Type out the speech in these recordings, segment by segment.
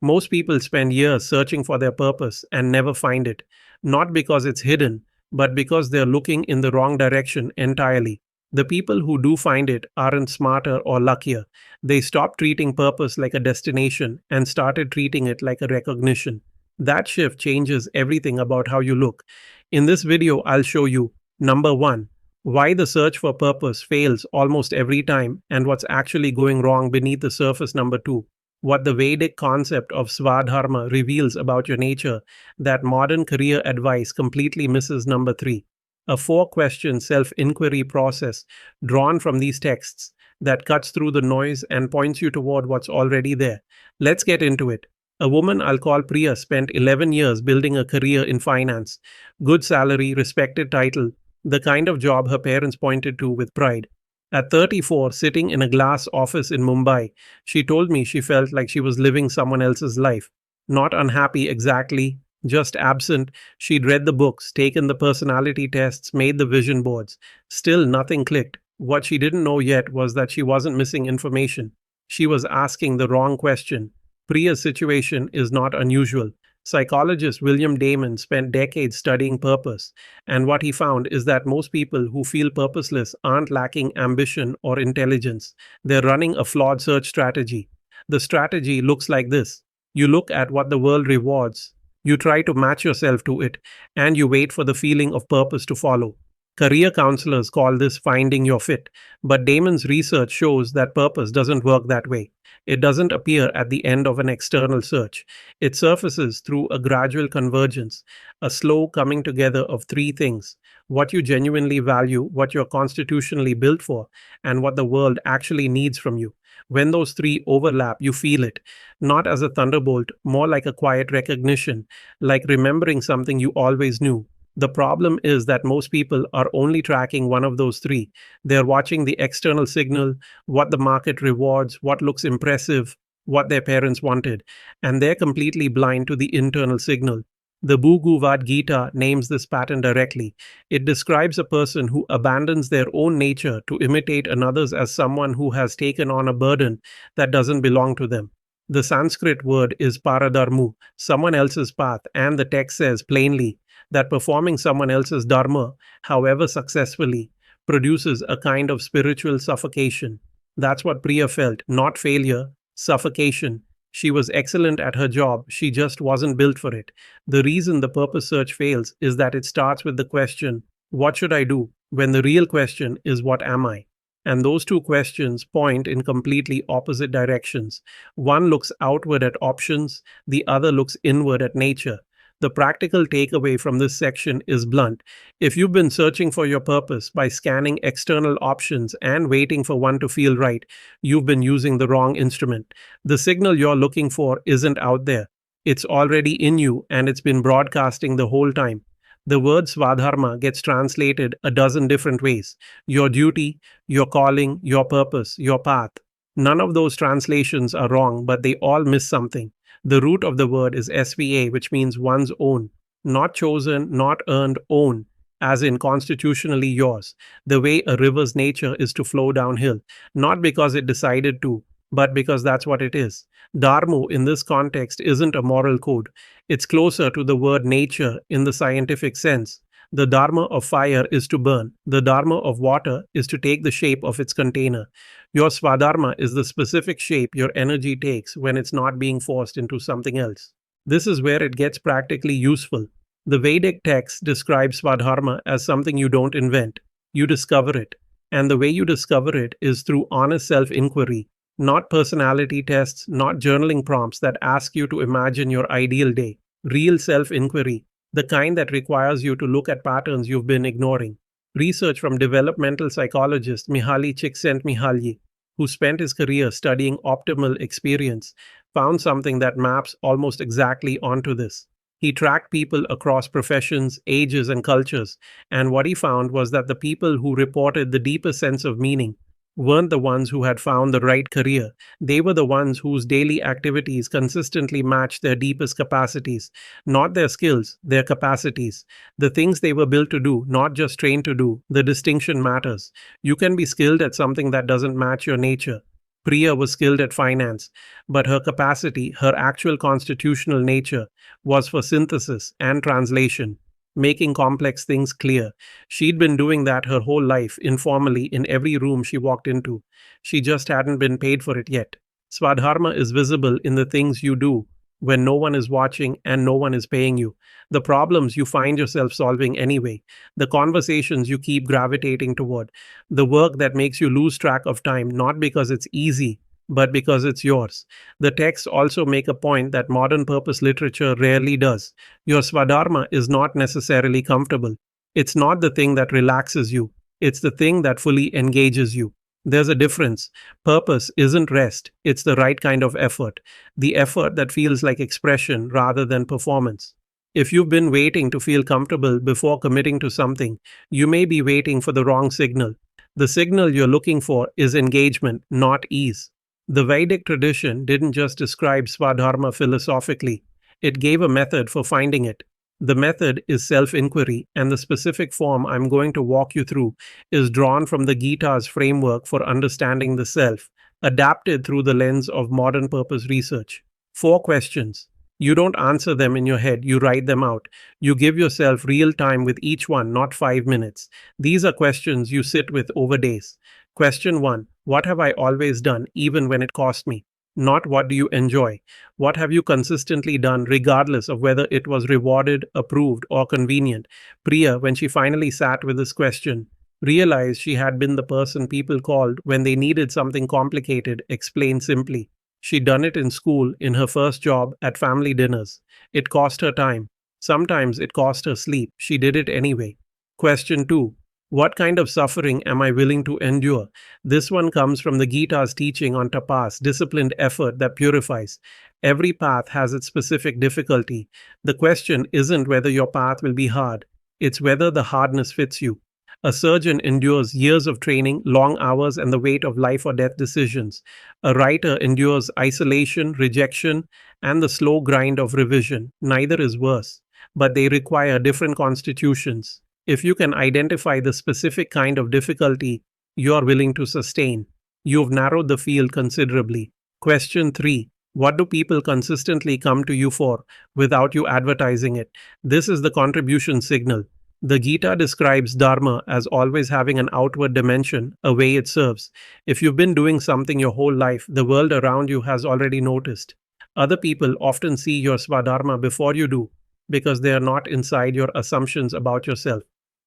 Most people spend years searching for their purpose and never find it, not because it's hidden, but because they're looking in the wrong direction entirely. The people who do find it aren't smarter or luckier. They stopped treating purpose like a destination and started treating it like a recognition. That shift changes everything about how you look. In this video, I'll show you number 1, why the search for purpose fails almost every time and what's actually going wrong beneath the surface. Number 2, what the Vedic concept of svadharma reveals about your nature that modern career advice completely misses. Number 3, a 4-question self-inquiry process drawn from these texts that cuts through the noise and points you toward what's already there. Let's get into it. A woman I'll call Priya spent 11 years building a career in finance. Good salary, respected title, the kind of job her parents pointed to with pride. At 34, sitting in a glass office in Mumbai, she told me she felt like she was living someone else's life. Not unhappy exactly, just absent. She'd read the books, taken the personality tests, made the vision boards. Still, nothing clicked. What she didn't know yet was that she wasn't missing information. She was asking the wrong question. Priya's situation is not unusual. Psychologist William Damon spent decades studying purpose, and what he found is that most people who feel purposeless aren't lacking ambition or intelligence. They're running a flawed search strategy. The strategy looks like this: you look at what the world rewards, you try to match yourself to it, and you wait for the feeling of purpose to follow. Career counselors call this finding your fit, but Damon's research shows that purpose doesn't work that way. It doesn't appear at the end of an external search. It surfaces through a gradual convergence, a slow coming together of 3 things: what you genuinely value, what you're constitutionally built for, and what the world actually needs from you. When those 3 overlap, you feel it, not as a thunderbolt, more like a quiet recognition, like remembering something you always knew. The problem is that most people are only tracking one of those 3. They're watching the external signal, what the market rewards, what looks impressive, what their parents wanted, and they're completely blind to the internal signal. The Bhagavad Gita names this pattern directly. It describes a person who abandons their own nature to imitate another's as someone who has taken on a burden that doesn't belong to them. The Sanskrit word is paradharmu, someone else's path, and the text says plainly that performing someone else's dharma, however successfully, produces a kind of spiritual suffocation. That's what Priya felt, not failure, suffocation. She was excellent at her job, she just wasn't built for it. The reason the purpose search fails is that it starts with the question, what should I do? When the real question is, what am I? And those 2 questions point in completely opposite directions. One looks outward at options, the other looks inward at nature. The practical takeaway from this section is blunt. If you've been searching for your purpose by scanning external options and waiting for one to feel right, you've been using the wrong instrument. The signal you're looking for isn't out there. It's already in you, and it's been broadcasting the whole time. The word svadharma gets translated a dozen different ways: your duty, your calling, your purpose, your path. None of those translations are wrong, but they all miss something. The root of the word is sva, which means one's own. Not chosen, not earned, own, as in constitutionally yours. The way a river's nature is to flow downhill, not because it decided to, but because that's what it is. Dharma in this context isn't a moral code. It's closer to the word nature in the scientific sense. The dharma of fire is to burn. The dharma of water is to take the shape of its container. Your svadharma is the specific shape your energy takes when it's not being forced into something else. This is where it gets practically useful. The Vedic text describes svadharma as something you don't invent. You discover it. And the way you discover it is through honest self-inquiry. Not personality tests, not journaling prompts that ask you to imagine your ideal day. Real self-inquiry, the kind that requires you to look at patterns you've been ignoring. Research from developmental psychologist Mihaly Csikszentmihalyi, who spent his career studying optimal experience, found something that maps almost exactly onto this. He tracked people across professions, ages, and cultures, and what he found was that the people who reported the deepest sense of meaning weren't the ones who had found the right career. They were the ones whose daily activities consistently matched their deepest capacities, not their skills, their capacities. The things they were built to do, not just trained to do. The distinction matters. You can be skilled at something that doesn't match your nature. Priya was skilled at finance, but her capacity, her actual constitutional nature, was for synthesis and translation, making complex things clear. She'd been doing that her whole life, informally, in every room she walked into. She just hadn't been paid for it yet. Svadharma is visible in the things you do when no one is watching and no one is paying you. The problems you find yourself solving anyway, the conversations you keep gravitating toward, the work that makes you lose track of time not because it's easy, but because it's yours. The texts also make a point that modern purpose literature rarely does. Your Swadharma is not necessarily comfortable. It's not the thing that relaxes you, it's the thing that fully engages you. There's a difference. Purpose isn't rest, it's the right kind of effort, the effort that feels like expression rather than performance. If you've been waiting to feel comfortable before committing to something, you may be waiting for the wrong signal. The signal you're looking for is engagement, not ease. The Vedic tradition didn't just describe Swadharma philosophically, it gave a method for finding it. The method is self inquiry, and the specific form I'm going to walk you through is drawn from the Gita's framework for understanding the self, adapted through the lens of modern purpose research. 4 questions. You don't answer them in your head, you write them out. You give yourself real time with each one, not 5 minutes. These are questions you sit with over days. Question 1. What have I always done, even when it cost me? Not what do you enjoy. What have you consistently done, regardless of whether it was rewarded, approved, or convenient? Priya, when she finally sat with this question, realized she had been the person people called when they needed something complicated explained simply. She'd done it in school, in her first job, at family dinners. It cost her time. Sometimes it cost her sleep. She did it anyway. Question 2. What kind of suffering am I willing to endure? This one comes from the Gita's teaching on tapas, disciplined effort that purifies. Every path has its specific difficulty. The question isn't whether your path will be hard, it's whether the hardness fits you. A surgeon endures years of training, long hours, and the weight of life or death decisions. A writer endures isolation, rejection, and the slow grind of revision. Neither is worse, but they require different constitutions. If you can identify the specific kind of difficulty you are willing to sustain, you've narrowed the field considerably. Question 3. What do people consistently come to you for without you advertising it? This is the contribution signal. The Gita describes Dharma as always having an outward dimension, a way it serves. If you've been doing something your whole life, the world around you has already noticed. Other people often see your Swadharma before you do, because they are not inside your assumptions about yourself.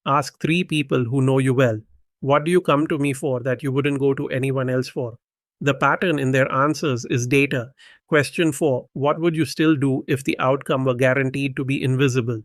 Ask 3 people who know you well. What do you come to me for that you wouldn't go to anyone else for? The pattern in their answers is data. Question 4. What would you still do if the outcome were guaranteed to be invisible?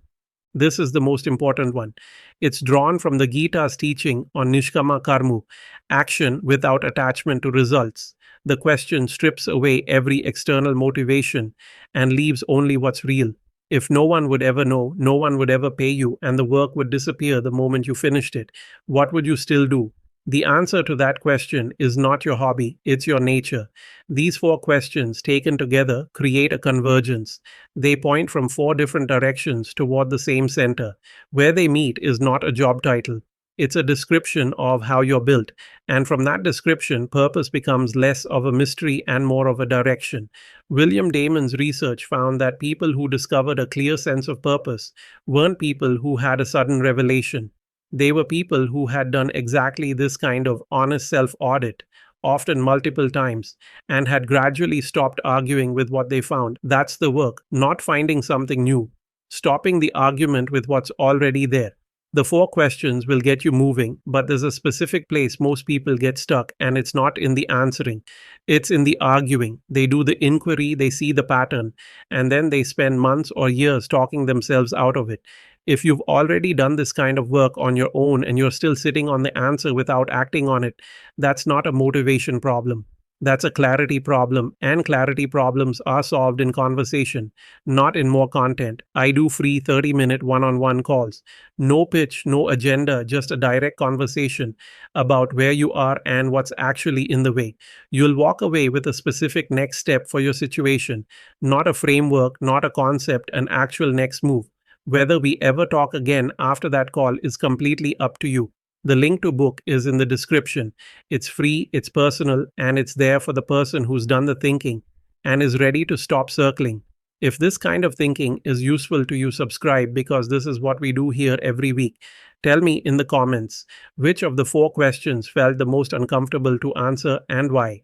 This is the most important one. It's drawn from the Gita's teaching on Nishkama Karmu, action without attachment to results. The question strips away every external motivation and leaves only what's real. If no one would ever know, no one would ever pay you, and the work would disappear the moment you finished it, what would you still do? The answer to that question is not your hobby, it's your nature. These 4 questions, taken together, create a convergence. They point from 4 different directions toward the same center. Where they meet is not a job title. It's a description of how you're built, and from that description, purpose becomes less of a mystery and more of a direction. William Damon's research found that people who discovered a clear sense of purpose weren't people who had a sudden revelation. They were people who had done exactly this kind of honest self-audit, often multiple times, and had gradually stopped arguing with what they found. That's the work, not finding something new. Stopping the argument with what's already there. The 4 questions will get you moving, but there's a specific place most people get stuck, and it's not in the answering. It's in the arguing. They do the inquiry, they see the pattern, and then they spend months or years talking themselves out of it. If you've already done this kind of work on your own and you're still sitting on the answer without acting on it, that's not a motivation problem. That's a clarity problem, and clarity problems are solved in conversation, not in more content. I do free 30-minute one-on-one calls. No pitch, no agenda, just a direct conversation about where you are and what's actually in the way. You'll walk away with a specific next step for your situation, not a framework, not a concept, an actual next move. Whether we ever talk again after that call is completely up to you. The link to book is in the description. It's free, it's personal, and it's there for the person who's done the thinking and is ready to stop circling. If this kind of thinking is useful to you, subscribe, because this is what we do here every week. Tell me in the comments which of the 4 questions felt the most uncomfortable to answer and why.